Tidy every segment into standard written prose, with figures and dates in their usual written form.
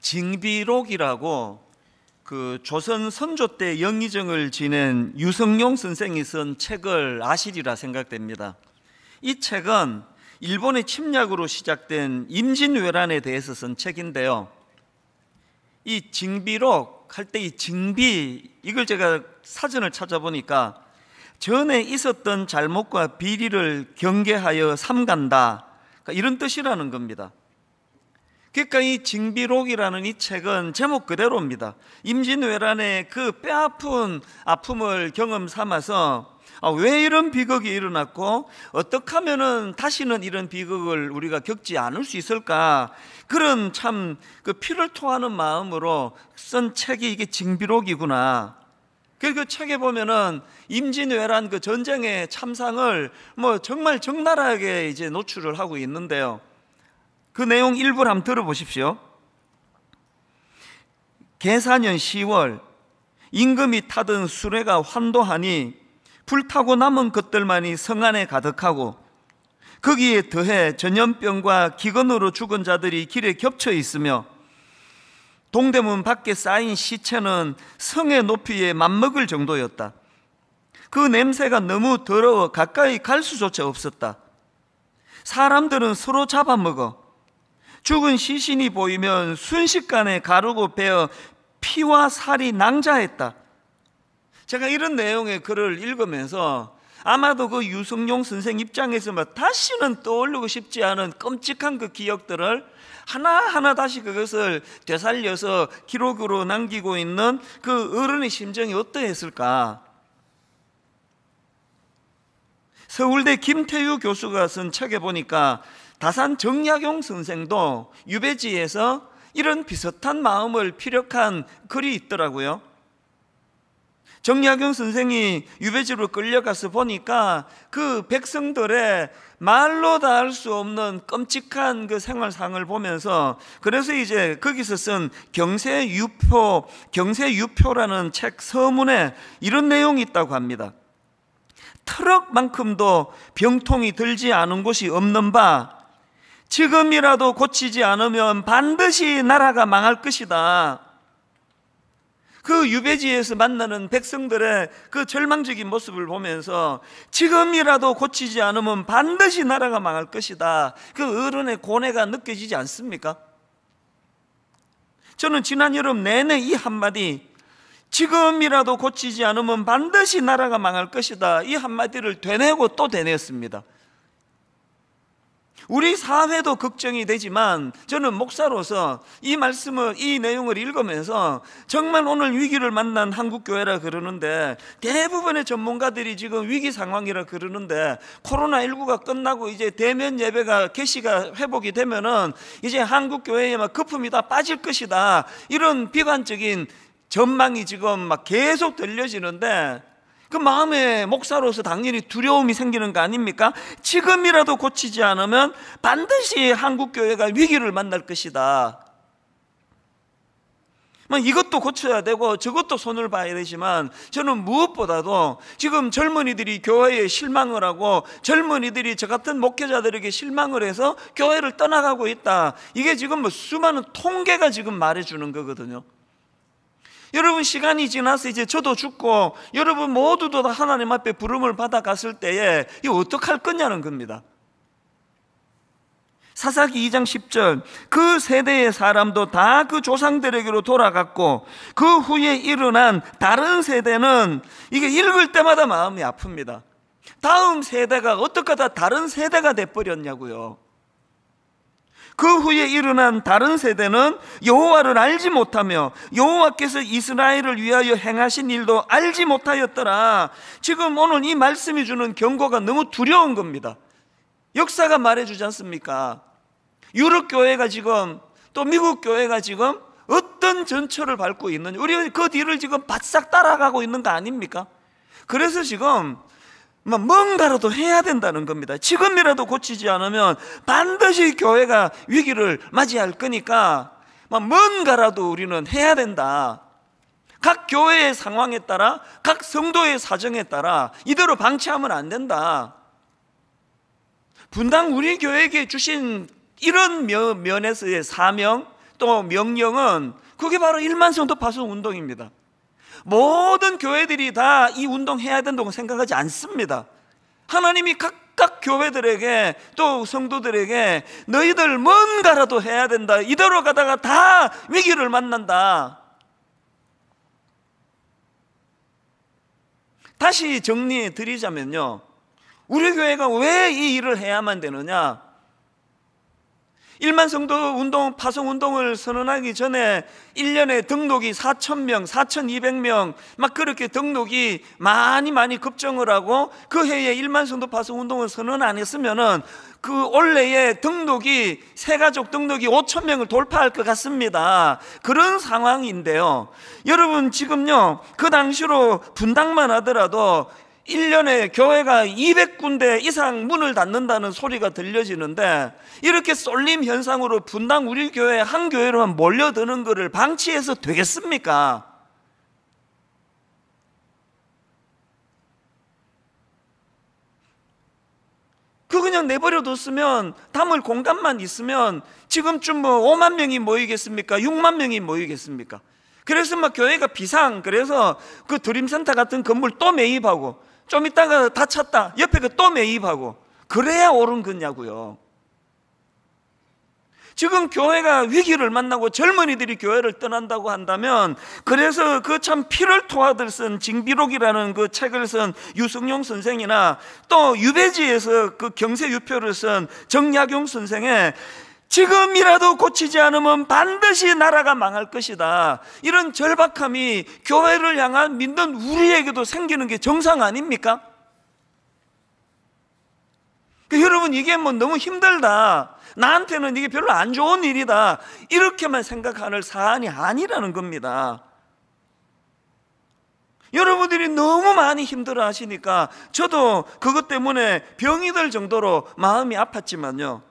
징비록이라고 그 조선 선조 때 영의정을 지낸 유성룡 선생이 쓴 책을 아시리라 생각됩니다. 이 책은 일본의 침략으로 시작된 임진왜란에 대해서 쓴 책인데요. 이 징비록 할 때 이 징비, 이걸 제가 사전을 찾아보니까 전에 있었던 잘못과 비리를 경계하여 삼간다, 그러니까 이런 뜻이라는 겁니다. 그러니까 이 징비록이라는 이 책은 제목 그대로입니다. 임진왜란의 그 뼈아픈 아픔을 경험 삼아서 왜 이런 비극이 일어났고 어떻게 하면은 다시는 이런 비극을 우리가 겪지 않을 수 있을까, 그런 참 그 피를 토하는 마음으로 쓴 책이 이게 징비록이구나. 그 책에 보면은 임진왜란 그 전쟁의 참상을 뭐 정말 적나라하게 이제 노출을 하고 있는데요. 그 내용 일부를 한번 들어보십시오. 계사년 10월 임금이 타던 수레가 환도하니 불타고 남은 것들만이 성 안에 가득하고 거기에 더해 전염병과 기근으로 죽은 자들이 길에 겹쳐 있으며 동대문 밖에 쌓인 시체는 성의 높이에 맞먹을 정도였다. 그 냄새가 너무 더러워 가까이 갈 수조차 없었다. 사람들은 서로 잡아먹어 죽은 시신이 보이면 순식간에 가루고 베어 피와 살이 낭자했다. 제가 이런 내용의 글을 읽으면서 아마도 그 유성룡 선생 입장에서 다시는 떠올리고 싶지 않은 끔찍한 그 기억들을 하나하나 다시 그것을 되살려서 기록으로 남기고 있는 그 어른의 심정이 어떠했을까? 서울대 김태유 교수가 쓴 책에 보니까 다산 정약용 선생도 유배지에서 이런 비슷한 마음을 피력한 글이 있더라고요. 정약용 선생이 유배지로 끌려가서 보니까 그 백성들의 말로 다 할 수 없는 끔찍한 그 생활상을 보면서, 그래서 이제 거기서 쓴 경세유표라는 책 서문에 이런 내용이 있다고 합니다. 트럭만큼도 병통이 들지 않은 곳이 없는 바 지금이라도 고치지 않으면 반드시 나라가 망할 것이다. 그 유배지에서 만나는 백성들의 그 절망적인 모습을 보면서 지금이라도 고치지 않으면 반드시 나라가 망할 것이다, 그 어른의 고뇌가 느껴지지 않습니까? 저는 지난 여름 내내 이 한마디, 지금이라도 고치지 않으면 반드시 나라가 망할 것이다, 이 한마디를 되뇌고 또 되뇌었습니다. 우리 사회도 걱정이 되지만 저는 목사로서 이 말씀을, 이 내용을 읽으면서 정말 오늘 위기를 만난 한국교회라 그러는데, 대부분의 전문가들이 지금 위기 상황이라 그러는데, 코로나19가 끝나고 이제 대면 예배가 개시가 회복이 되면은 이제 한국교회에 막 거품이 다 빠질 것이다, 이런 비관적인 전망이 지금 막 계속 들려지는데, 그 마음에 목사로서 당연히 두려움이 생기는 거 아닙니까? 지금이라도 고치지 않으면 반드시 한국교회가 위기를 만날 것이다. 이것도 고쳐야 되고 저것도 손을 봐야 되지만, 저는 무엇보다도 지금 젊은이들이 교회에 실망을 하고 젊은이들이 저 같은 목회자들에게 실망을 해서 교회를 떠나가고 있다, 이게 지금 수많은 통계가 지금 말해주는 거거든요. 여러분, 시간이 지나서 이제 저도 죽고 여러분 모두도 다 하나님 앞에 부름을 받아갔을 때에 이거 어떡할 거냐는 겁니다. 사사기 2장 10절, 그 세대의 사람도 다 그 조상들에게로 돌아갔고 그 후에 일어난 다른 세대는, 이게 읽을 때마다 마음이 아픕니다. 다음 세대가 어떻게 다 다른 세대가 돼버렸냐고요. 그 후에 일어난 다른 세대는 여호와를 알지 못하며 여호와께서 이스라엘을 위하여 행하신 일도 알지 못하였더라. 지금 오늘 이 말씀이 주는 경고가 너무 두려운 겁니다. 역사가 말해주지 않습니까? 유럽 교회가 지금, 또 미국 교회가 지금 어떤 전철을 밟고 있는지, 우리 그 뒤를 지금 바싹 따라가고 있는 거 아닙니까? 그래서 지금 뭔가라도 해야 된다는 겁니다. 지금이라도 고치지 않으면 반드시 교회가 위기를 맞이할 거니까 뭔가라도 우리는 해야 된다. 각 교회의 상황에 따라, 각 성도의 사정에 따라 이대로 방치하면 안 된다. 분당 우리 교회에게 주신 이런 면에서의 사명, 또 명령은 그게 바로 1만 성도 파송 운동입니다. 모든 교회들이 다 이 운동 해야 된다고 생각하지 않습니다. 하나님이 각각 교회들에게 또 성도들에게 너희들 뭔가라도 해야 된다, 이대로 가다가 다 위기를 만난다. 다시 정리해 드리자면요, 우리 교회가 왜 이 일을 해야만 되느냐? 1만 성도 운동, 파송 운동을 선언하기 전에 1년에 등록이 4,000명, 4,200명 막 그렇게 등록이 많이 급증을 하고, 그 해에 1만 성도 파송 운동을 선언 안 했으면은 그 올해에 등록이, 새가족 등록이 5,000명을 돌파할 것 같습니다. 그런 상황인데요, 여러분 지금요, 그 당시로 분당만 하더라도 1년에 교회가 200군데 이상 문을 닫는다는 소리가 들려지는데, 이렇게 쏠림 현상으로 분당 우리 교회 한 교회로만 몰려드는 것을 방치해서 되겠습니까? 그 그냥 내버려 뒀으면, 담을 공간만 있으면 지금쯤 뭐 5만 명이 모이겠습니까? 6만 명이 모이겠습니까? 그래서 막 교회가 비상, 그래서 그 드림센터 같은 건물 또 매입하고, 좀 있다가 다 찼다, 옆에 그 또 매입하고, 그래야 옳은 거냐고요. 지금 교회가 위기를 만나고 젊은이들이 교회를 떠난다고 한다면, 그래서 그 참 피를 토하듯 쓴 징비록이라는 그 책을 쓴 유승용 선생이나 또 유배지에서 그 경세유표를 쓴 정약용 선생의 지금이라도 고치지 않으면 반드시 나라가 망할 것이다, 이런 절박함이 교회를 향한 믿는 우리에게도 생기는 게 정상 아닙니까? 여러분, 이게 뭐 너무 힘들다, 나한테는 이게 별로 안 좋은 일이다, 이렇게만 생각하는 사안이 아니라는 겁니다. 여러분들이 너무 많이 힘들어 하시니까 저도 그것 때문에 병이 들 정도로 마음이 아팠지만요,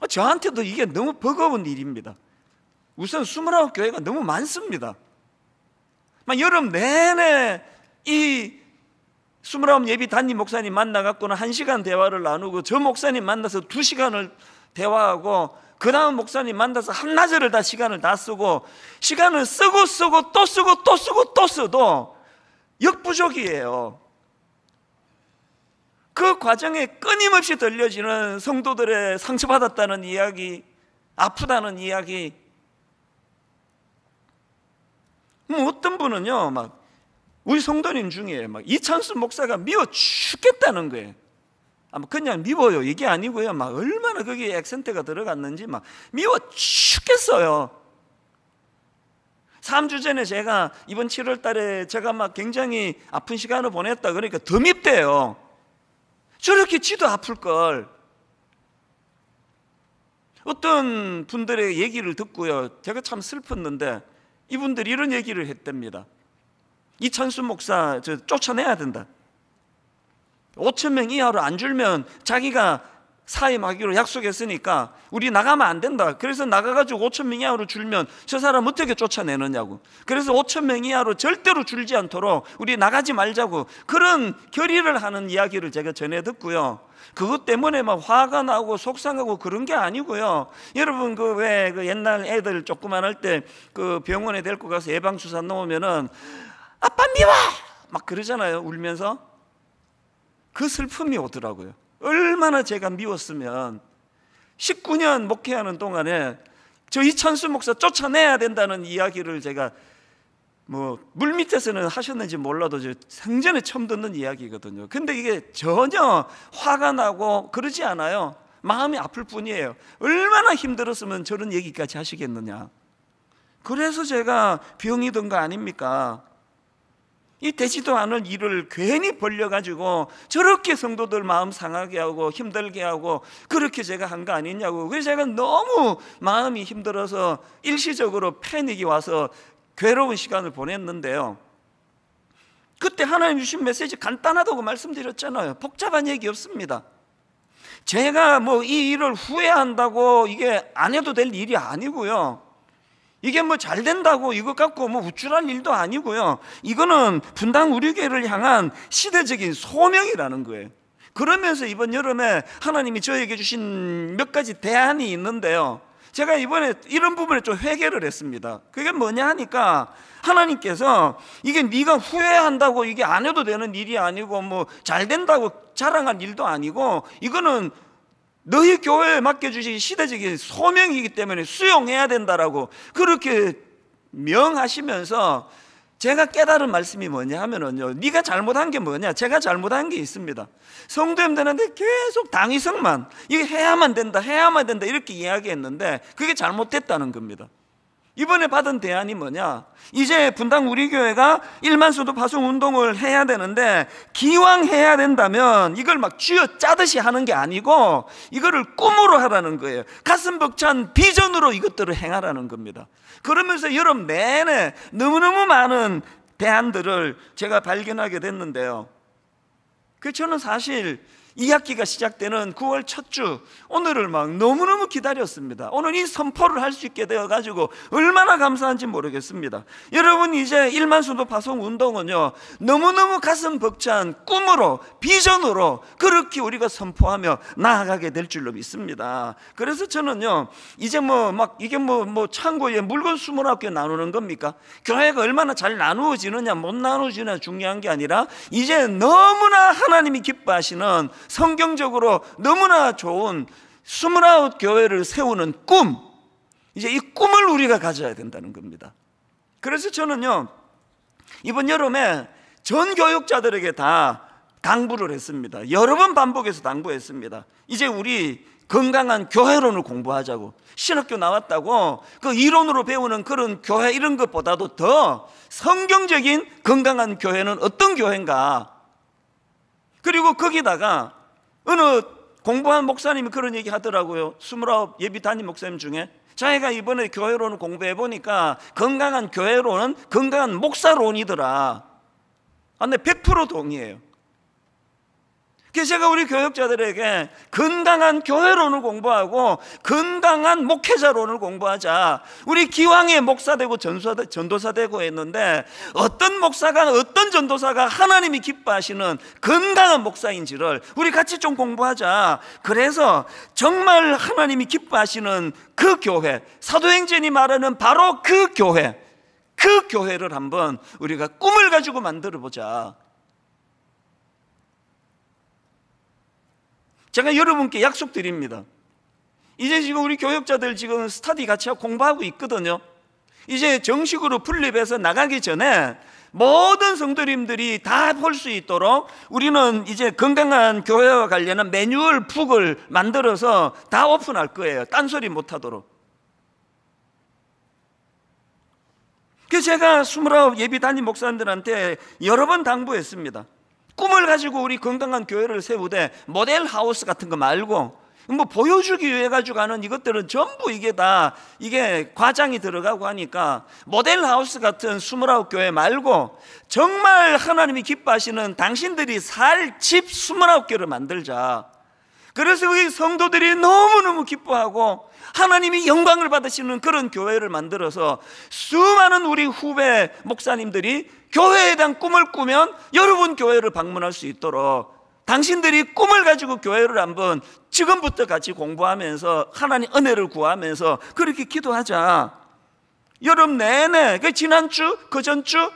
저한테도 이게 너무 버거운 일입니다. 우선 29교회가 너무 많습니다. 막 여름 내내 이 29 예비 단임 목사님 만나갖고는 1시간 대화를 나누고, 저 목사님 만나서 2시간을 대화하고, 그 다음 목사님 만나서 한나절을 다 시간을 다 쓰고, 시간을 쓰고 또 쓰고 또 쓰고 또 써도 역부족이에요. 그 과정에 끊임없이 들려지는 성도들의 상처받았다는 이야기, 아프다는 이야기. 어떤 분은요, 막 우리 성도님 중에 막 이찬수 목사가 미워 죽겠다는 거예요. 그냥 미워요 이게 아니고요, 막 얼마나 거기에 액센트가 들어갔는지 막 미워 죽겠어요. 3주 전에 제가 이번 7월 달에 제가 막 굉장히 아픈 시간을 보냈다 그러니까 더 밉대요. 저렇게 지도 아플걸. 어떤 분들의 얘기를 듣고요, 제가 참 슬펐는데, 이분들이 이런 얘기를 했답니다. 이찬수 목사 쫓아내야 된다, 5,000명 이하로 안 줄면 자기가 사임하기로 약속했으니까 우리 나가면 안 된다. 그래서 나가가지고 5,000명 이하로 줄면 저 사람 어떻게 쫓아내느냐고. 그래서 5,000명 이하로 절대로 줄지 않도록 우리 나가지 말자고, 그런 결의를 하는 이야기를 제가 전해 듣고요, 그것 때문에 막 화가 나고 속상하고 그런 게 아니고요. 여러분 그 왜 그 옛날 애들 조그만 때 그 병원에 데리고 가서 예방주사 놓으면은 아빠 미워 막 그러잖아요, 울면서. 그 슬픔이 오더라고요. 얼마나 제가 미웠으면 19년 목회하는 동안에 저 이찬수 목사 쫓아내야 된다는 이야기를 제가 뭐 물밑에서는 하셨는지 몰라도 저 생전에 처음 듣는 이야기거든요. 근데 이게 전혀 화가 나고 그러지 않아요. 마음이 아플 뿐이에요. 얼마나 힘들었으면 저런 얘기까지 하시겠느냐. 그래서 제가 병이 든 거 아닙니까? 이 되지도 않을 일을 괜히 벌려가지고 저렇게 성도들 마음 상하게 하고 힘들게 하고, 그렇게 제가 한 거 아니냐고. 그래서 제가 너무 마음이 힘들어서 일시적으로 패닉이 와서 괴로운 시간을 보냈는데요, 그때 하나님 주신 메시지 간단하다고 말씀드렸잖아요. 복잡한 얘기 없습니다. 제가 뭐 이 일을 후회한다고 이게 안 해도 될 일이 아니고요, 이게 뭐 잘 된다고 이것 갖고 뭐 우쭐할 일도 아니고요, 이거는 분당 우리 교회를 향한 시대적인 소명이라는 거예요. 그러면서 이번 여름에 하나님이 저에게 주신 몇 가지 대안이 있는데요, 제가 이번에 이런 부분에 좀 회개를 했습니다. 그게 뭐냐 하니까 하나님께서 이게 네가 후회한다고 이게 안 해도 되는 일이 아니고 뭐 잘 된다고 자랑할 일도 아니고 이거는 너희 교회에 맡겨주신 시대적인 소명이기 때문에 수용해야 된다라고 그렇게 명하시면서 제가 깨달은 말씀이 뭐냐 하면은요, 네가 잘못한 게 뭐냐, 제가 잘못한 게 있습니다. 성도님들한테 계속 당위성만 이게 해야만 된다 이렇게 이야기했는데 그게 잘못됐다는 겁니다. 이번에 받은 대안이 뭐냐, 이제 분당 우리 교회가 1만 수도 파송 운동을 해야 되는데 기왕 해야 된다면 이걸 막 쥐어 짜듯이 하는 게 아니고 이거를 꿈으로 하라는 거예요. 가슴 벅찬 비전으로 이것들을 행하라는 겁니다. 그러면서 여름 내내 너무너무 많은 대안들을 제가 발견하게 됐는데요, 저는 사실 2학기가 시작되는 9월 첫 주 오늘을 막 너무너무 기다렸습니다. 오늘 이 선포를 할 수 있게 되어가지고 얼마나 감사한지 모르겠습니다. 여러분, 이제 1만 수도 파송 운동은요, 너무너무 가슴 벅찬 꿈으로 비전으로 그렇게 우리가 선포하며 나아가게 될 줄로 믿습니다. 그래서 저는요, 이제 이게 창고에 물건 29개 나누는 겁니까? 교회가 얼마나 잘 나누어지느냐 못 나누어지느냐 중요한 게 아니라 이제 너무나 하나님이 기뻐하시는 성경적으로 너무나 좋은 29교회를 세우는 꿈, 이제 이 꿈을 우리가 가져야 된다는 겁니다. 그래서 저는요, 이번 여름에 전 교육자들에게 다 당부를 했습니다. 여러 번 반복해서 당부했습니다. 이제 우리 건강한 교회론을 공부하자고. 신학교 나왔다고 그 이론으로 배우는 그런 교회 이런 것보다도 더 성경적인 건강한 교회는 어떤 교회인가. 그리고 거기다가 어느 공부한 목사님이 그런 얘기 하더라고요. 29 예비 담임 목사님 중에 자기가 이번에 교회론을 공부해 보니까 건강한 교회론은 건강한 목사론이더라. 근데 100% 동의해요. 그래서 제가 우리 교육자들에게 건강한 교회론을 공부하고 건강한 목회자론을 공부하자. 우리 기왕에 목사 되고 전도사 되고 했는데 어떤 목사가 어떤 전도사가 하나님이 기뻐하시는 건강한 목사인지를 우리 같이 좀 공부하자. 그래서 정말 하나님이 기뻐하시는 그 교회, 사도행전이 말하는 바로 그 교회를 한번 우리가 꿈을 가지고 만들어 보자. 제가 여러분께 약속드립니다. 이제 지금 우리 교육자들 지금 스터디 같이 하고 공부하고 있거든요. 이제 정식으로 분립해서 나가기 전에 모든 성도님들이 다 볼 수 있도록 우리는 이제 건강한 교회와 관련한 매뉴얼 북을 만들어서 다 오픈할 거예요. 딴소리 못하도록. 그래서 제가 29 예비 담임 목사님들한테 여러 번 당부했습니다. 꿈을 가지고 우리 건강한 교회를 세우되 모델 하우스 같은 거 말고 보여주기 위해 가지고 하는 이것들은 전부 이게 과장이 들어가고 하니까 모델 하우스 같은 29 교회 말고 정말 하나님이 기뻐하시는 당신들이 살 집 29개를 만들자. 그래서 우리 성도들이 너무너무 기뻐하고 하나님이 영광을 받으시는 그런 교회를 만들어서 수많은 우리 후배 목사님들이 교회에 대한 꿈을 꾸면 여러분 교회를 방문할 수 있도록 당신들이 꿈을 가지고 교회를 한번 지금부터 같이 공부하면서 하나님 은혜를 구하면서 그렇게 기도하자. 여름 내내 지난주 그 전주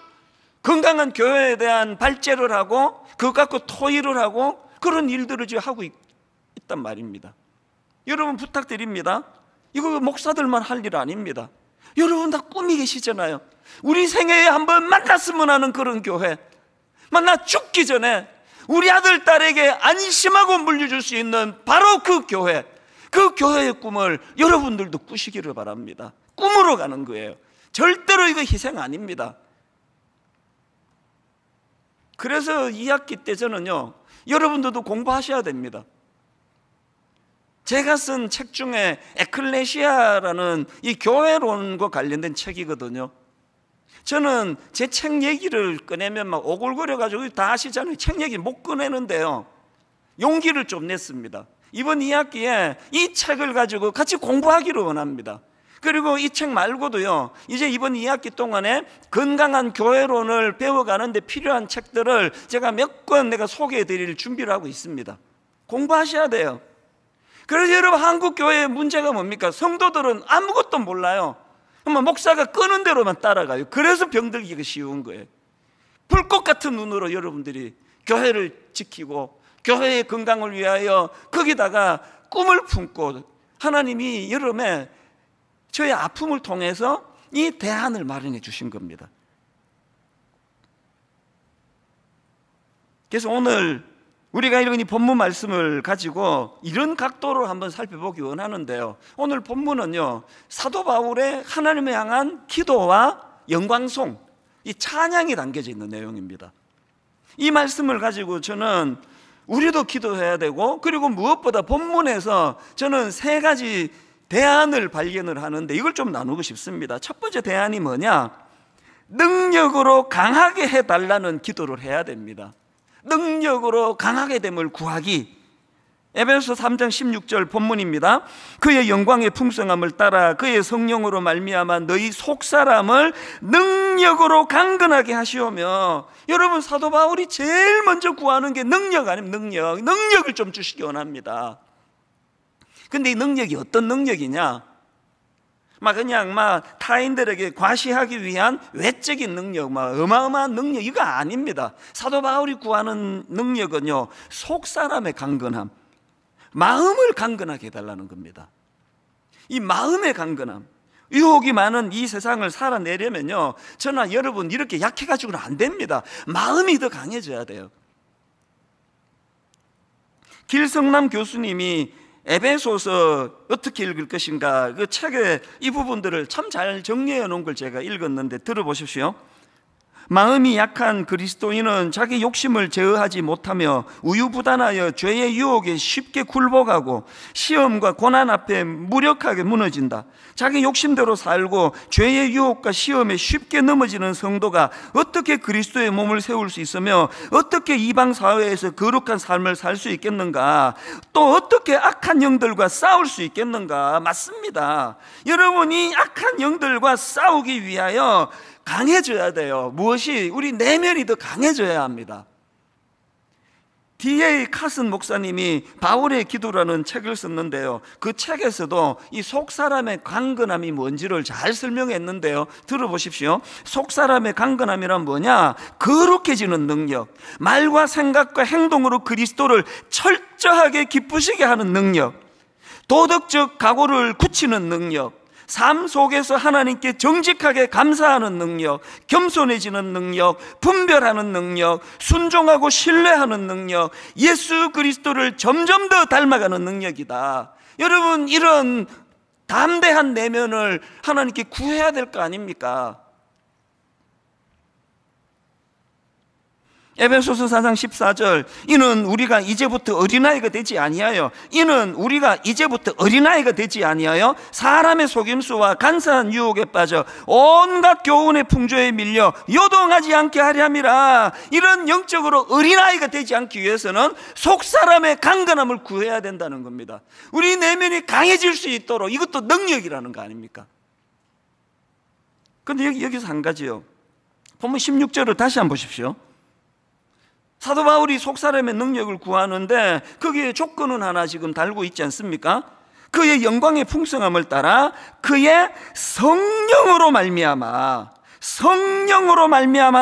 건강한 교회에 대한 발제를 하고 그것 갖고 토의를 하고 그런 일들을 지금 하고 있단 말입니다. 여러분 부탁드립니다. 이거 목사들만 할 일 아닙니다. 여러분 다 꿈이 계시잖아요. 우리 생애에 한번 만났으면 하는 그런 교회, 만나 죽기 전에 우리 아들 딸에게 안심하고 물려줄 수 있는 바로 그 교회의 꿈을 여러분들도 꾸시기를 바랍니다. 꿈으로 가는 거예요. 절대로 이거 희생 아닙니다. 그래서 2학기 때 저는요, 여러분들도 공부하셔야 됩니다. 제가 쓴 책 중에 에클레시아라는 이 교회론과 관련된 책이거든요. 저는 제 책 얘기를 꺼내면 막 오글거려가지고 다 아시잖아요. 책 얘기 못 꺼내는데요, 용기를 좀 냈습니다. 이번 2학기에 이 책을 가지고 같이 공부하기를 원합니다. 그리고 이 책 말고도요, 이제 이번 2학기 동안에 건강한 교회론을 배워가는데 필요한 책들을 제가 몇 권 내가 소개해 드릴 준비를 하고 있습니다. 공부하셔야 돼요. 그래서 여러분, 한국 교회의 문제가 뭡니까? 성도들은 아무것도 몰라요. 목사가 끄는 대로만 따라가요. 그래서 병들기가 쉬운 거예요. 불꽃 같은 눈으로 여러분들이 교회를 지키고 교회의 건강을 위하여 거기다가 꿈을 품고, 하나님이 여름에 저의 아픔을 통해서 이 대안을 마련해 주신 겁니다. 그래서 오늘 우리가 이런 이 본문 말씀을 가지고 이런 각도로 한번 살펴보기 원하는데요, 오늘 본문은요, 사도 바울의 하나님을 향한 기도와 영광송, 이 찬양이 담겨져 있는 내용입니다. 이 말씀을 가지고 저는 우리도 기도해야 되고, 그리고 무엇보다 본문에서 저는 세 가지 대안을 발견을 하는데 이걸 좀 나누고 싶습니다. 첫 번째 대안이 뭐냐? 능력으로 강하게 해달라는 기도를 해야 됩니다. 능력으로 강하게 됨을 구하기. 에베소 3장 16절 본문입니다. 그의 영광의 풍성함을 따라 그의 성령으로 말미암아 너희 속사람을 능력으로 강건하게 하시오며. 여러분, 사도 바울이 제일 먼저 구하는 게 능력 아니면 능력을 좀 주시기 원합니다. 근데 이 능력이 어떤 능력이냐? 그냥 타인들에게 과시하기 위한 외적인 능력, 어마어마한 능력, 이거 아닙니다. 사도 바울이 구하는 능력은요, 속 사람의 강건함, 마음을 강건하게 해달라는 겁니다. 이 마음의 강건함, 유혹이 많은 이 세상을 살아내려면요, 저나 여러분 이렇게 약해가지고는 안 됩니다. 마음이 더 강해져야 돼요. 길성남 교수님이 에베소서 어떻게 읽을 것인가, 그 책에 이 부분들을 참 잘 정리해 놓은 걸 제가 읽었는데 들어보십시오. 마음이 약한 그리스도인은 자기 욕심을 제어하지 못하며 우유부단하여 죄의 유혹에 쉽게 굴복하고 시험과 고난 앞에 무력하게 무너진다. 자기 욕심대로 살고 죄의 유혹과 시험에 쉽게 넘어지는 성도가 어떻게 그리스도의 몸을 세울 수 있으며 어떻게 이방 사회에서 거룩한 삶을 살 수 있겠는가? 또 어떻게 악한 영들과 싸울 수 있겠는가? 맞습니다. 여러분이 악한 영들과 싸우기 위하여 강해져야 돼요. 무엇이? 우리 내면이 더 강해져야 합니다. D.A. 카슨 목사님이 바울의 기도라는 책을 썼는데요, 그 책에서도 이 속사람의 강건함이 뭔지를 잘 설명했는데요, 들어보십시오. 속사람의 강건함이란 뭐냐? 거룩해지는 능력, 말과 생각과 행동으로 그리스도를 철저하게 기쁘시게 하는 능력, 도덕적 각오를 굳히는 능력, 삶 속에서 하나님께 정직하게 감사하는 능력, 겸손해지는 능력, 분별하는 능력, 순종하고 신뢰하는 능력, 예수 그리스도를 점점 더 닮아가는 능력이다. 여러분, 이런 담대한 내면을 하나님께 구해야 될 거 아닙니까? 에베소서 4장 14절, 이는 우리가 이제부터 어린아이가 되지 아니하여 사람의 속임수와 간사한 유혹에 빠져 온갖 교훈의 풍조에 밀려 요동하지 않게 하려 함이라. 이런 영적으로 어린아이가 되지 않기 위해서는 속사람의 강건함을 구해야 된다는 겁니다. 우리 내면이 강해질 수 있도록, 이것도 능력이라는 거 아닙니까? 그런데 여기서 한 가지요, 본문 16절을 다시 한번 보십시오. 사도 바울이 속사람의 능력을 구하는데 거기에 조건은 하나 지금 달고 있지 않습니까? 그의 영광의 풍성함을 따라 그의 성령으로 말미암아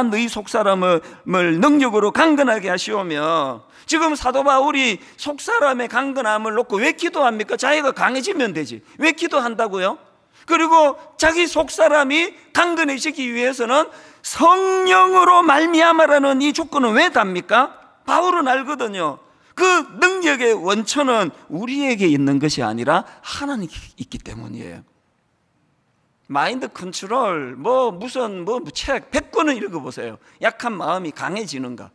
너희 속사람을 능력으로 강건하게 하시오며. 지금 사도 바울이 속사람의 강건함을 놓고 왜 기도합니까? 자기가 강해지면 되지. 왜 기도한다고요? 그리고 자기 속사람이 강건해지기 위해서는 성령으로 말미암아라는 이 조건은 왜 답니까? 바울은 알거든요. 그 능력의 원천은 우리에게 있는 것이 아니라 하나님께 있기 때문이에요. 마인드 컨트롤, 무슨 책 100권을 읽어보세요. 약한 마음이 강해지는가.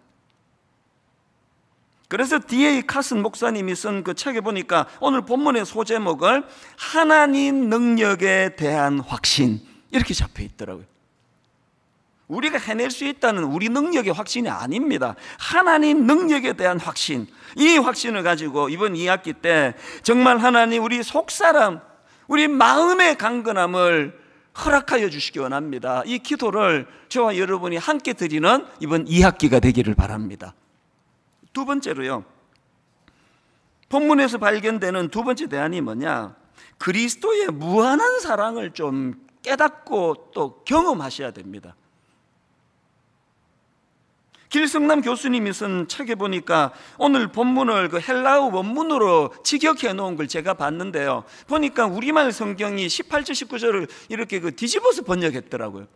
그래서 D.A. 카슨 목사님이 쓴 그 책에 보니까 오늘 본문의 소제목을 하나님 능력에 대한 확신, 이렇게 잡혀 있더라고요. 우리가 해낼 수 있다는 우리 능력의 확신이 아닙니다. 하나님 능력에 대한 확신, 이 확신을 가지고 이번 2학기 때 정말 하나님 우리 속사람, 우리 마음의 강건함을 허락하여 주시기 원합니다. 이 기도를 저와 여러분이 함께 드리는 이번 2학기가 되기를 바랍니다. 두 번째로요, 본문에서 발견되는 두 번째 대안이 뭐냐? 그리스도의 무한한 사랑을 좀 깨닫고 또 경험하셔야 됩니다. 길성남 교수님이 쓴 책에 보니까 오늘 본문을 그 헬라어 원문으로 직역해 놓은 걸 제가 봤는데요, 보니까 우리말 성경이 18절 19절을 이렇게 뒤집어서 번역했더라고요.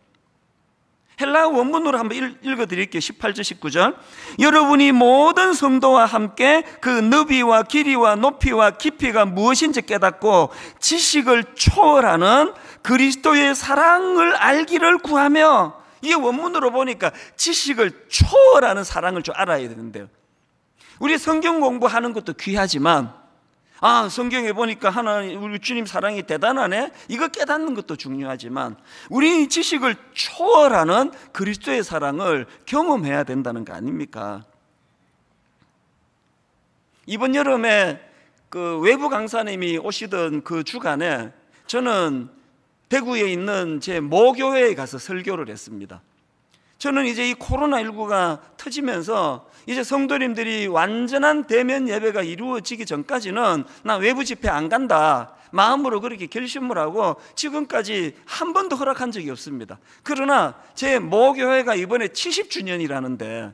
헬라어 원문으로 한번 읽어드릴게요. 18절 19절. 여러분이 모든 성도와 함께 그 너비와 길이와 높이와 깊이가 무엇인지 깨닫고 지식을 초월하는 그리스도의 사랑을 알기를 구하며, 이게 원문으로 보니까 지식을 초월하는 사랑을 좀 알아야 되는데요, 우리 성경 공부하는 것도 귀하지만 성경에 보니까 하나님 우리 주님 사랑이 대단하네, 이거 깨닫는 것도 중요하지만 우리 지식을 초월하는 그리스도의 사랑을 경험해야 된다는 거 아닙니까? 이번 여름에 그 외부 강사님이 오시던 그 주간에 저는 대구에 있는 제 모교회에 가서 설교를 했습니다. 저는 이제 이 코로나19가 터지면서 이제 성도님들이 완전한 대면 예배가 이루어지기 전까지는 나 외부 집회 안 간다 마음으로 그렇게 결심을 하고 지금까지 한 번도 허락한 적이 없습니다. 그러나 제 모교회가 이번에 70주년이라는데,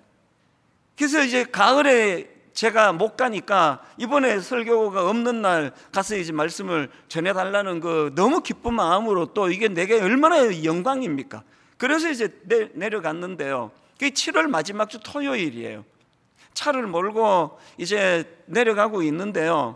그래서 이제 가을에 제가 못 가니까 이번에 설교가 없는 날 가서 이제 말씀을 전해달라는 그 너무 기쁜 마음으로, 또 이게 내게 얼마나 영광입니까? 그래서 이제 내려갔는데요, 그게 7월 마지막 주 토요일이에요. 차를 몰고 이제 내려가고 있는데요,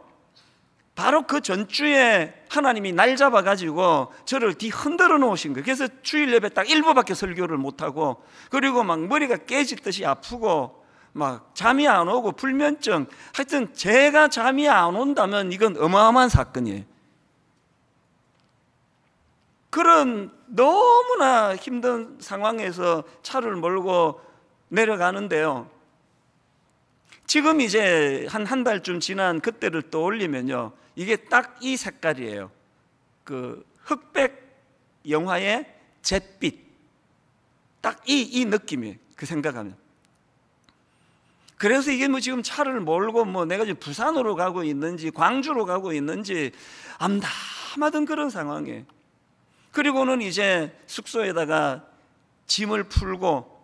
바로 그 전주에 하나님이 날 잡아가지고 저를 흔들어 놓으신 거예요. 그래서 주일 예배 딱 1부밖에 설교를 못하고, 그리고 막 머리가 깨질 듯이 아프고 막 잠이 안 오고 불면증, 하여튼 제가 잠이 안 온다면 이건 어마어마한 사건이에요. 그런 너무나 힘든 상황에서 차를 몰고 내려가는데요, 지금 이제 한 달쯤 지난 그때를 떠올리면요, 이게 딱 이 색깔이에요. 그 흑백 영화의 잿빛, 딱 이 느낌이에요. 그 생각하면. 그래서 이게 뭐 지금 차를 몰고 뭐 내가 지금 부산으로 가고 있는지 광주로 가고 있는지 암담하던 그런 상황이에요. 그리고는 이제 숙소에다가 짐을 풀고,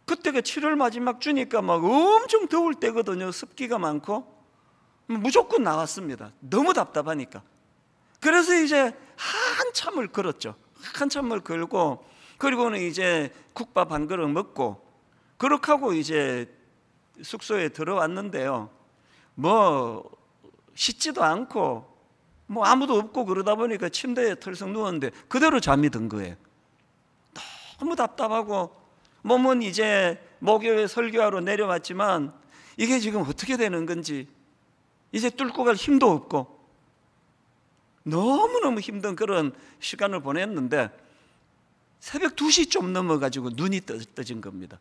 그때가 7월 마지막 주니까 막 엄청 더울 때거든요. 습기가 많고 무조건 나왔습니다. 너무 답답하니까. 그래서 이제 한참을 걸었죠. 한참을 걸고, 그리고는 이제 국밥 한 그릇 먹고 그렇게 하고 이제 숙소에 들어왔는데요, 뭐 씻지도 않고 뭐 아무도 없고 그러다 보니까 침대에 털썩 누웠는데 그대로 잠이 든 거예요. 너무 답답하고 몸은 이제 목요일 설교하러 내려왔지만 이게 지금 어떻게 되는 건지 이제 뚫고 갈 힘도 없고 너무너무 힘든 그런 시간을 보냈는데, 새벽 2시 좀 넘어가지고 눈이 떠진 겁니다.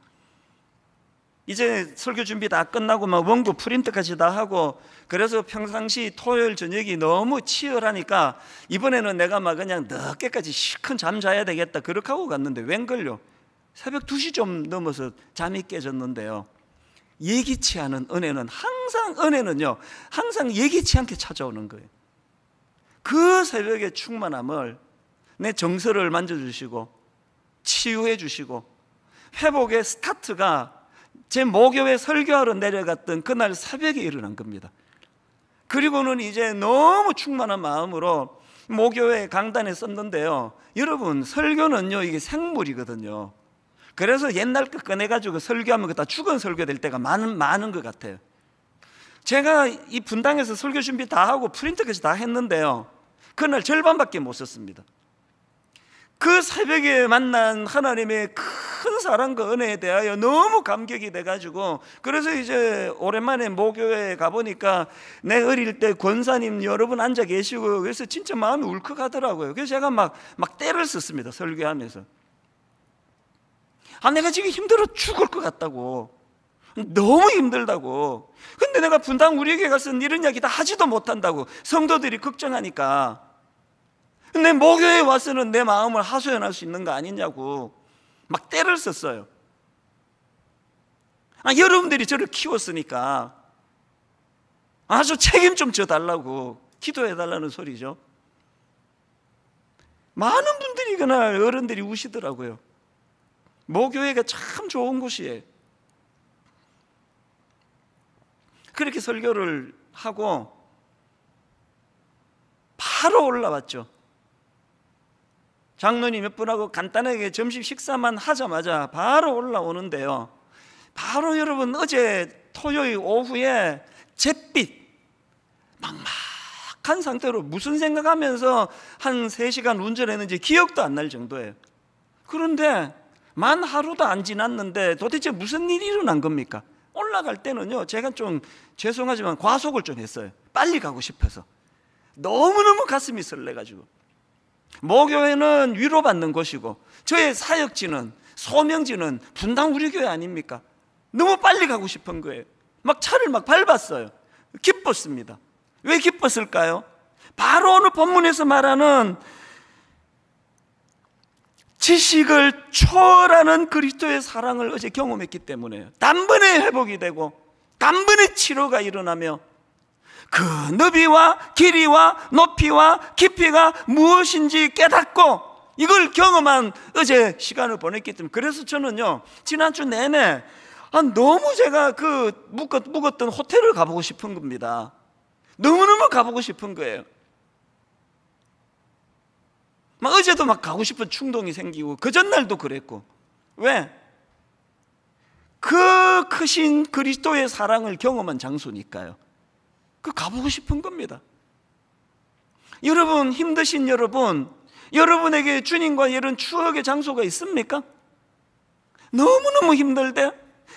이제 설교 준비 다 끝나고 막 원고 프린트까지 다 하고, 그래서 평상시 토요일 저녁이 너무 치열하니까 이번에는 내가 막 그냥 늦게까지 시큰 잠 자야 되겠다 그렇게 하고 갔는데 웬걸요, 새벽 2시 좀 넘어서 잠이 깨졌는데요, 예기치 않은 은혜는 항상 예기치 않게 찾아오는 거예요. 그 새벽의 충만함을 내 정서를 만져주시고 치유해 주시고, 회복의 스타트가 제 모교회 설교하러 내려갔던 그날 새벽에 일어난 겁니다. 그리고는 이제 너무 충만한 마음으로 모교회 강단에 썼는데요, 여러분 설교는요 이게 생물이거든요. 그래서 옛날 거 꺼내가지고 설교하면 다 죽은 설교 될 때가 많은 것 같아요. 제가 이 분당에서 설교 준비 다 하고 프린트까지 다 했는데요, 그날 절반밖에 못 썼습니다. 그 새벽에 만난 하나님의 큰 사랑과 은혜에 대하여 너무 감격이 돼가지고, 그래서 이제 오랜만에 모교회에 가보니까 내 어릴 때 권사님 여러분 앉아 계시고, 그래서 진짜 마음이 울컥하더라고요. 그래서 제가 막 떼를 썼습니다. 설교하면서. 내가 지금 힘들어 죽을 것 같다고, 너무 힘들다고. 근데 내가 분당 우리 교회 가서 이런 이야기 다 하지도 못한다고 성도들이 걱정하니까 근데 모교에 와서는 내 마음을 하소연할 수 있는 거 아니냐고 막 때를 썼어요. 여러분들이 저를 키웠으니까 아주 책임 좀 져달라고 기도해달라는 소리죠. 많은 분들이 그날 어른들이 우시더라고요. 모교회가 참 좋은 곳이에요. 그렇게 설교를 하고 바로 올라왔죠. 장로님 몇 분하고 간단하게 점심 식사만 하자마자 바로 올라오는데요, 바로 여러분 어제 토요일 오후에 잿빛 막막한 상태로 무슨 생각하면서 한 3시간 운전했는지 기억도 안 날 정도예요. 그런데 만 하루도 안 지났는데 도대체 무슨 일이 일어난 겁니까? 올라갈 때는요, 제가 좀 죄송하지만 과속을 좀 했어요. 빨리 가고 싶어서. 너무너무 가슴이 설레가지고. 모교회는 위로받는 곳이고 저의 사역지는, 소명지는 분당 우리 교회 아닙니까? 너무 빨리 가고 싶은 거예요. 막 차를 막 밟았어요. 기뻤습니다. 왜 기뻤을까요? 바로 오늘 본문에서 말하는 지식을 초월하는 그리스도의 사랑을 어제 경험했기 때문에요. 단번에 회복이 되고 단번에 치료가 일어나며 그 너비와 길이와 높이와 깊이가 무엇인지 깨닫고 이걸 경험한 어제 시간을 보냈기 때문에, 그래서 저는요 지난주 내내 너무 제가 그 묵었던 호텔을 가보고 싶은 겁니다. 너무너무 가보고 싶은 거예요. 막 어제도 막 가고 싶은 충동이 생기고 그 전날도 그랬고. 왜? 그 크신 그리스도의 사랑을 경험한 장소니까요. 그 가보고 싶은 겁니다. 여러분, 힘드신 여러분, 여러분에게 주님과 이런 추억의 장소가 있습니까? 너무너무 힘들대,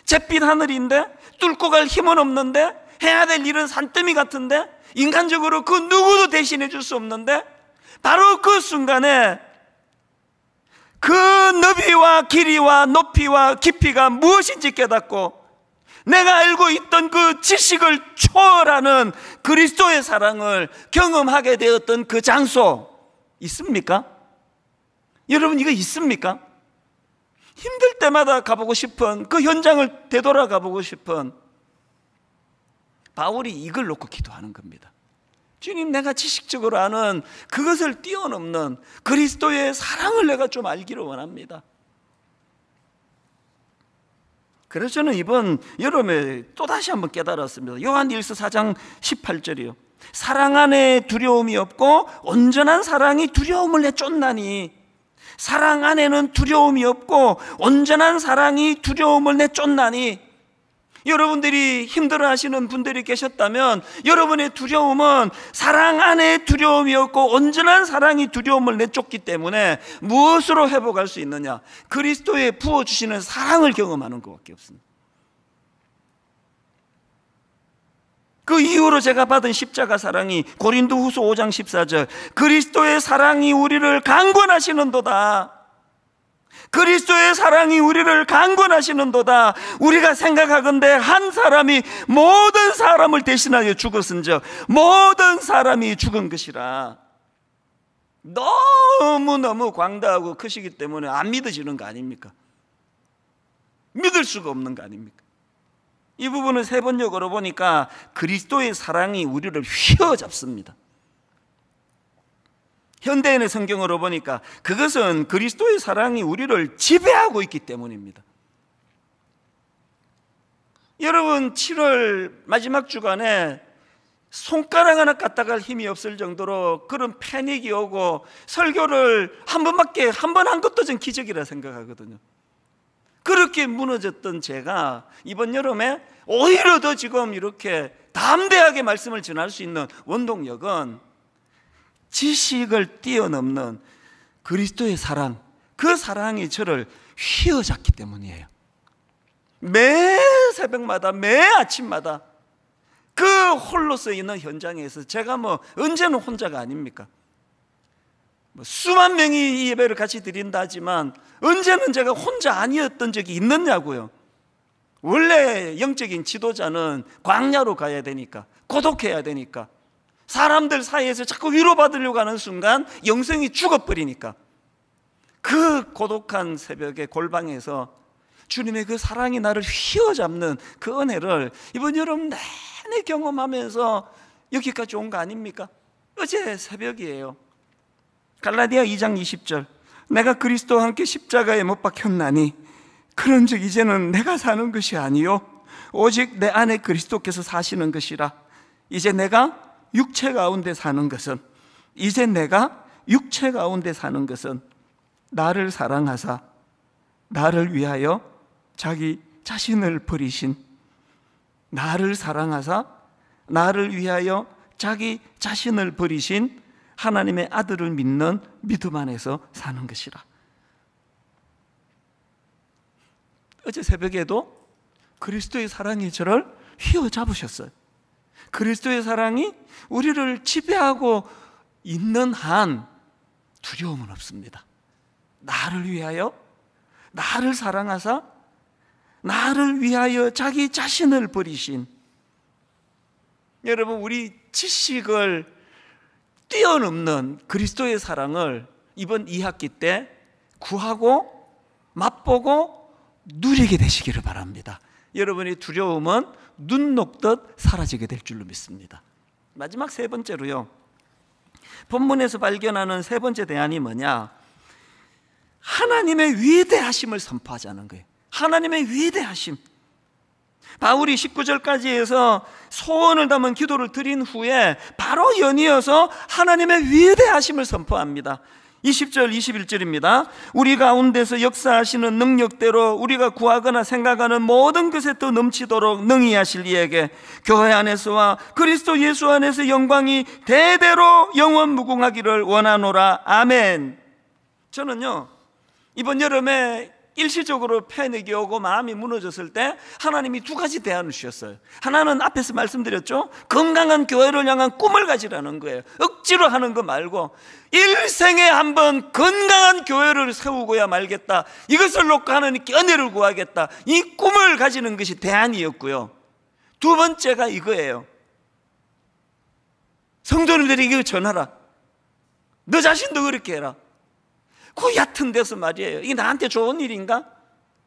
잿빛 하늘인데, 뚫고 갈 힘은 없는데, 해야 될 일은 산더미 같은데, 인간적으로 그 누구도 대신해 줄 수 없는데, 바로 그 순간에 그 너비와 길이와 높이와 깊이가 무엇인지 깨닫고 내가 알고 있던 그 지식을 초월하는 그리스도의 사랑을 경험하게 되었던 그 장소 있습니까? 여러분, 이거 있습니까? 힘들 때마다 가보고 싶은, 그 현장을 되돌아가 보고 싶은 바울이 이걸 놓고 기도하는 겁니다. 주님, 내가 지식적으로 아는 그것을 뛰어넘는 그리스도의 사랑을 내가 좀 알기를 원합니다. 그래서 저는 이번 여름에 또다시 한번 깨달았습니다. 요한일서 4장 18절이요. 사랑 안에 두려움이 없고 온전한 사랑이 두려움을 내쫓나니, 사랑 안에는 두려움이 없고 온전한 사랑이 두려움을 내쫓나니. 여러분들이 힘들어하시는 분들이 계셨다면 여러분의 두려움은 사랑 안에 두려움이 없고 온전한 사랑이 두려움을 내쫓기 때문에 무엇으로 회복할 수 있느냐? 그리스도의 부어주시는 사랑을 경험하는 것밖에 없습니다. 그 이후로 제가 받은 십자가 사랑이 고린도후서 5장 14절, 그리스도의 사랑이 우리를 강권하시는도다. 그리스도의 사랑이 우리를 강권하시는도다. 우리가 생각하건대 한 사람이 모든 사람을 대신하여 죽었은즉 모든 사람이 죽은 것이라. 너무너무 광대하고 크시기 때문에 안 믿어지는 거 아닙니까? 믿을 수가 없는 거 아닙니까? 이 부분을 세 번역으로 보니까 그리스도의 사랑이 우리를 휘어잡습니다. 현대인의 성경으로 보니까 그것은 그리스도의 사랑이 우리를 지배하고 있기 때문입니다. 여러분, 7월 마지막 주간에 손가락 하나 까딱할 힘이 없을 정도로 그런 패닉이 오고 설교를 한 번 한 것도 전 기적이라 생각하거든요. 그렇게 무너졌던 제가 이번 여름에 오히려 더 지금 이렇게 담대하게 말씀을 전할 수 있는 원동력은 지식을 뛰어넘는 그리스도의 사랑, 그 사랑이 저를 휘어잡기 때문이에요. 매 새벽마다, 매 아침마다 그 홀로서 있는 현장에서 제가 언제는 혼자가 아닙니까? 수만 명이 이 예배를 같이 드린다 하지만 언제는 제가 혼자 아니었던 적이 있느냐고요. 원래 영적인 지도자는 광야로 가야 되니까, 고독해야 되니까, 사람들 사이에서 자꾸 위로받으려고 하는 순간 영성이 죽어버리니까 그 고독한 새벽에 골방에서 주님의 그 사랑이 나를 휘어잡는 그 은혜를 이번 여름 내내 경험하면서 여기까지 온 거 아닙니까? 어제 새벽이에요. 갈라디아 2장 20절, 내가 그리스도와 함께 십자가에 못 박혔나니 그런즉 이제는 내가 사는 것이 아니요 오직 내 안에 그리스도께서 사시는 것이라. 이제 내가 육체 가운데 사는 것은 나를 사랑하사 나를 위하여 자기 자신을 버리신 하나님의 아들을 믿는 믿음 안에서 사는 것이라. 어제 새벽에도 그리스도의 사랑이 저를 휘어잡으셨어요. 그리스도의 사랑이 우리를 지배하고 있는 한 두려움은 없습니다. 나를 위하여, 나를 사랑하사 나를 위하여 자기 자신을 버리신, 여러분, 우리 지식을 뛰어넘는 그리스도의 사랑을 이번 2학기 때 구하고 맛보고 누리게 되시기를 바랍니다. 여러분의 두려움은 눈 녹듯 사라지게 될 줄로 믿습니다. 마지막 세 번째로요, 본문에서 발견하는 세 번째 대안이 뭐냐? 하나님의 위대하심을 선포하자는 거예요. 하나님의 위대하심. 바울이 19절까지 해서 소원을 담은 기도를 드린 후에 바로 연이어서 하나님의 위대하심을 선포합니다. 20절 21절입니다. 우리 가운데서 역사하시는 능력대로 우리가 구하거나 생각하는 모든 것에 더 넘치도록 능히 하실 이에게 교회 안에서와 그리스도 예수 안에서 영광이 대대로 영원 무궁하기를 원하노라. 아멘. 저는요, 이번 여름에 일시적으로 패닉이 오고 마음이 무너졌을 때 하나님이 두 가지 대안을 주셨어요. 하나는 앞에서 말씀드렸죠. 건강한 교회를 향한 꿈을 가지라는 거예요. 억지로 하는 거 말고 일생에 한번 건강한 교회를 세우고야 말겠다, 이것을 놓고 하나님께 은혜를 구하겠다, 이 꿈을 가지는 것이 대안이었고요. 두 번째가 이거예요. 성도님들에게 이거 전하라. 너 자신도 그렇게 해라. 그 얕은 데서 말이에요. 이게 나한테 좋은 일인가?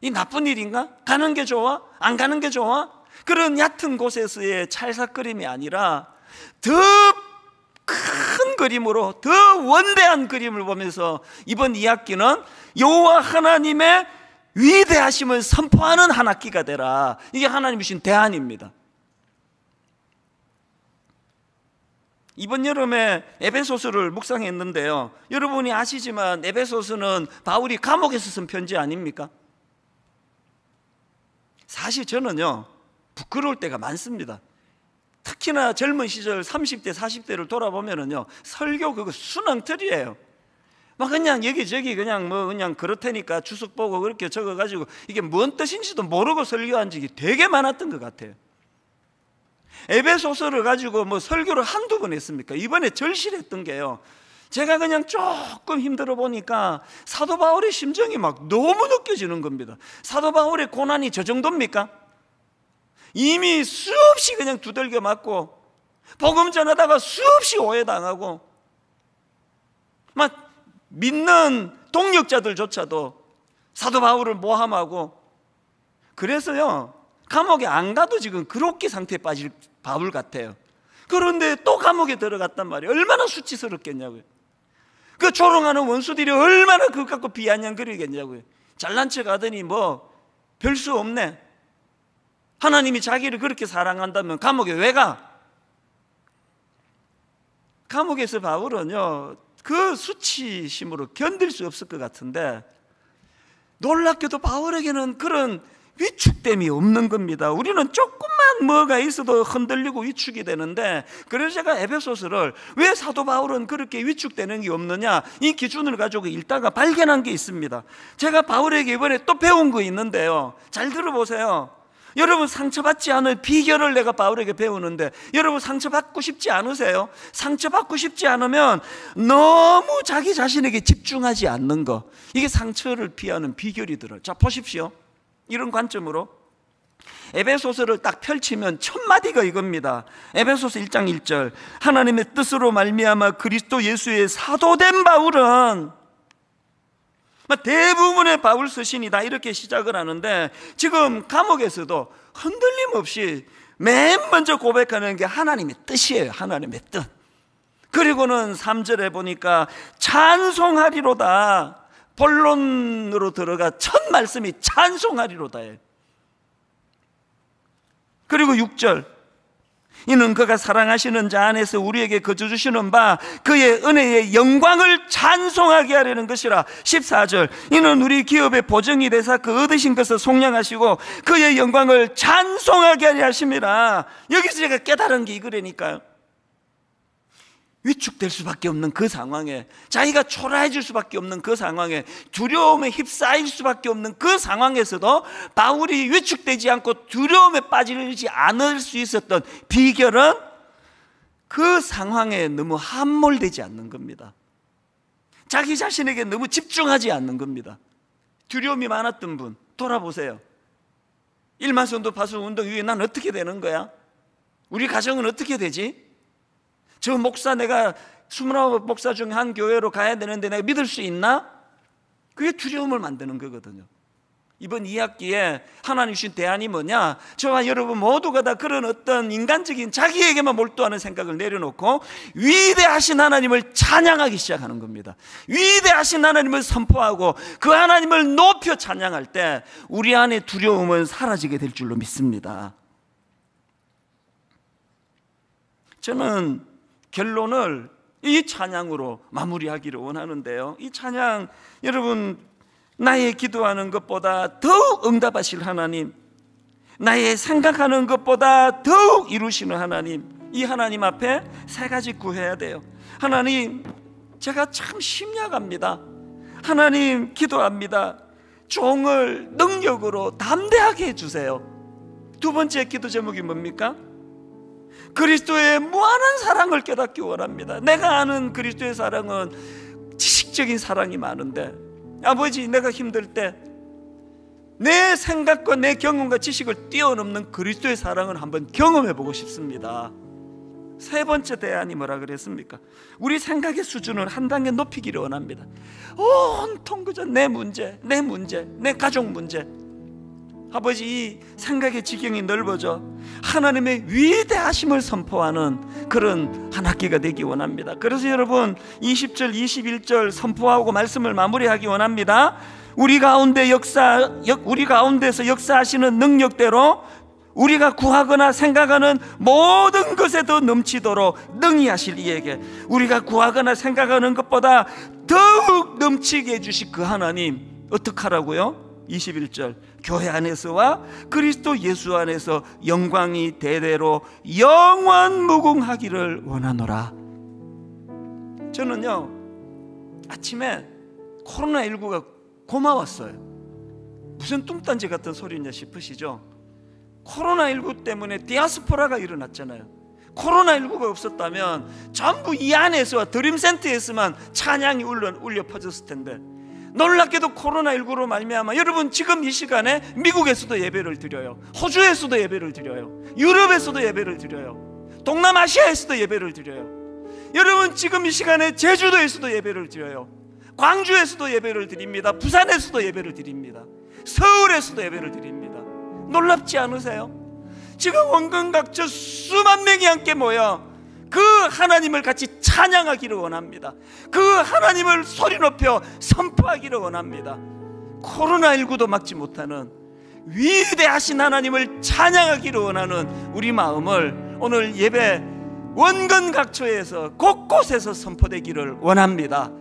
이 나쁜 일인가? 가는 게 좋아? 안 가는 게 좋아? 그런 얕은 곳에서의 찰싹거림이 아니라 더 큰 그림으로, 더 원대한 그림을 보면서 이번 2학기는 여호와 하나님의 위대하심을 선포하는 한 학기가 되라. 이게 하나님이 주신 대안입니다. 이번 여름에 에베소서를 묵상했는데요, 여러분이 아시지만 에베소서는 바울이 감옥에서 쓴 편지 아닙니까? 사실 저는요, 부끄러울 때가 많습니다. 특히나 젊은 시절 30대 40대를 돌아보면은요, 설교 그거 순항틀이에요. 막 그냥 여기저기 그냥 그렇다니까 주석 보고 그렇게 적어가지고 이게 뭔 뜻인지도 모르고 설교한 적이 되게 많았던 것 같아요. 에베소서를 가지고 설교를 한두 번 했습니까? 이번에 절실했던 게요, 제가 그냥 조금 힘들어 보니까 사도 바울의 심정이 막 너무 느껴지는 겁니다. 사도 바울의 고난이 저 정도입니까? 이미 수없이 그냥 두들겨 맞고 복음 전하다가 수없이 오해당하고 막 믿는 동역자들조차도 사도 바울을 모함하고, 그래서요 감옥에 안 가도 지금 그렇게 상태에 빠질 바울 같아요. 그런데 또 감옥에 들어갔단 말이에요. 얼마나 수치스럽겠냐고요. 그 조롱하는 원수들이 얼마나 그것 갖고 비아냥거리겠냐고요. 잘난 척 하더니 별 수 없네. 하나님이 자기를 그렇게 사랑한다면 감옥에 왜 가? 감옥에서 바울은요, 그 수치심으로 견딜 수 없을 것 같은데 놀랍게도 바울에게는 그런 위축됨이 없는 겁니다. 우리는 조금만 뭐가 있어도 흔들리고 위축이 되는데, 그래서 제가 에베소서를 왜 사도 바울은 그렇게 위축되는 게 없느냐, 이 기준을 가지고 읽다가 발견한 게 있습니다. 제가 바울에게 이번에 또 배운 거 있는데요, 잘 들어보세요. 여러분, 상처받지 않을 비결을 내가 바울에게 배우는데, 여러분 상처받고 싶지 않으세요? 상처받고 싶지 않으면 너무 자기 자신에게 집중하지 않는 거, 이게 상처를 피하는 비결이더라고요. 자, 보십시오. 이런 관점으로 에베소서를 딱 펼치면 첫 마디가 이겁니다. 에베소서 1장 1절, 하나님의 뜻으로 말미암아 그리스도 예수의 사도된 바울은, 대부분의 바울 서신이 다 이렇게 시작을 하는데, 지금 감옥에서도 흔들림 없이 맨 먼저 고백하는 게 하나님의 뜻이에요. 하나님의 뜻. 그리고는 3절에 보니까 찬송하리로다. 본론으로 들어가 첫 말씀이 찬송하리로다예요. 그리고 6절, 이는 그가 사랑하시는 자 안에서 우리에게 거저 주시는 바 그의 은혜의 영광을 찬송하게 하려는 것이라. 14절, 이는 우리 기업의 보정이 되사 그 얻으신 것을 속량하시고 그의 영광을 찬송하게 하려 하심이라. 여기서 제가 깨달은 게 이거라니까요. 위축될 수밖에 없는 그 상황에, 자기가 초라해질 수밖에 없는 그 상황에, 두려움에 휩싸일 수밖에 없는 그 상황에서도 바울이 위축되지 않고 두려움에 빠지지 않을 수 있었던 비결은 그 상황에 너무 함몰되지 않는 겁니다. 자기 자신에게 너무 집중하지 않는 겁니다. 두려움이 많았던 분 돌아보세요. 일만선도 파수 운동 이후에 난 어떻게 되는 거야? 우리 가정은 어떻게 되지? 저 목사, 내가 29 목사 중에 한 교회로 가야 되는데 내가 믿을 수 있나? 그게 두려움을 만드는 거거든요. 이번 2학기에 하나님 주신 대안이 뭐냐? 저와 여러분 모두가 다 그런 어떤 인간적인 자기에게만 몰두하는 생각을 내려놓고 위대하신 하나님을 찬양하기 시작하는 겁니다. 위대하신 하나님을 선포하고 그 하나님을 높여 찬양할 때 우리 안에 두려움은 사라지게 될 줄로 믿습니다. 저는 결론을 이 찬양으로 마무리하기를 원하는데요, 이 찬양, 여러분, 나의 기도하는 것보다 더욱 응답하실 하나님, 나의 생각하는 것보다 더욱 이루시는 하나님, 이 하나님 앞에 세 가지 구해야 돼요. 하나님, 제가 참 심약합니다. 하나님, 기도합니다. 종을 능력으로 담대하게 해주세요. 두 번째 기도 제목이 뭡니까? 그리스도의 무한한 사랑을 깨닫기 원합니다. 내가 아는 그리스도의 사랑은 지식적인 사랑이 많은데, 아버지, 내가 힘들 때 내 생각과 내 경험과 지식을 뛰어넘는 그리스도의 사랑을 한번 경험해 보고 싶습니다. 세 번째 대안이 뭐라 그랬습니까? 우리 생각의 수준을 한 단계 높이기를 원합니다. 온통 그저 내 문제, 내 가족 문제. 아버지, 이 생각의 지경이 넓어져 하나님의 위대하심을 선포하는 그런 한 학기가 되기 원합니다. 그래서 여러분, 20절 21절 선포하고 말씀을 마무리하기 원합니다. 우리 가운데서 역사하시는 능력대로 우리가 구하거나 생각하는 모든 것에 더 넘치도록 능히 하실 이에게, 우리가 구하거나 생각하는 것보다 더욱 넘치게 해주실 그 하나님, 어떡하라고요? 21절, 교회 안에서와 그리스도 예수 안에서 영광이 대대로 영원 무궁하기를 원하노라. 저는요, 아침에 코로나19가 고마웠어요. 무슨 뚱딴지 같은 소리냐 싶으시죠? 코로나19 때문에 디아스포라가 일어났잖아요. 코로나19가 없었다면 전부 이 안에서와 드림센터에서만 찬양이 울려 퍼졌을 텐데, 놀랍게도 코로나19로 말미암아 여러분 지금 이 시간에 미국에서도 예배를 드려요. 호주에서도 예배를 드려요. 유럽에서도 예배를 드려요. 동남아시아에서도 예배를 드려요. 여러분 지금 이 시간에 제주도에서도 예배를 드려요. 광주에서도 예배를 드립니다. 부산에서도 예배를 드립니다. 서울에서도 예배를 드립니다. 놀랍지 않으세요? 지금 원근 각처 수만 명이 함께 모여 그 하나님을 같이 찬양하기를 원합니다. 그 하나님을 소리 높여 선포하기를 원합니다. 코로나19도 막지 못하는 위대하신 하나님을 찬양하기를 원하는 우리 마음을 오늘 예배 원근 각처에서 곳곳에서 선포되기를 원합니다.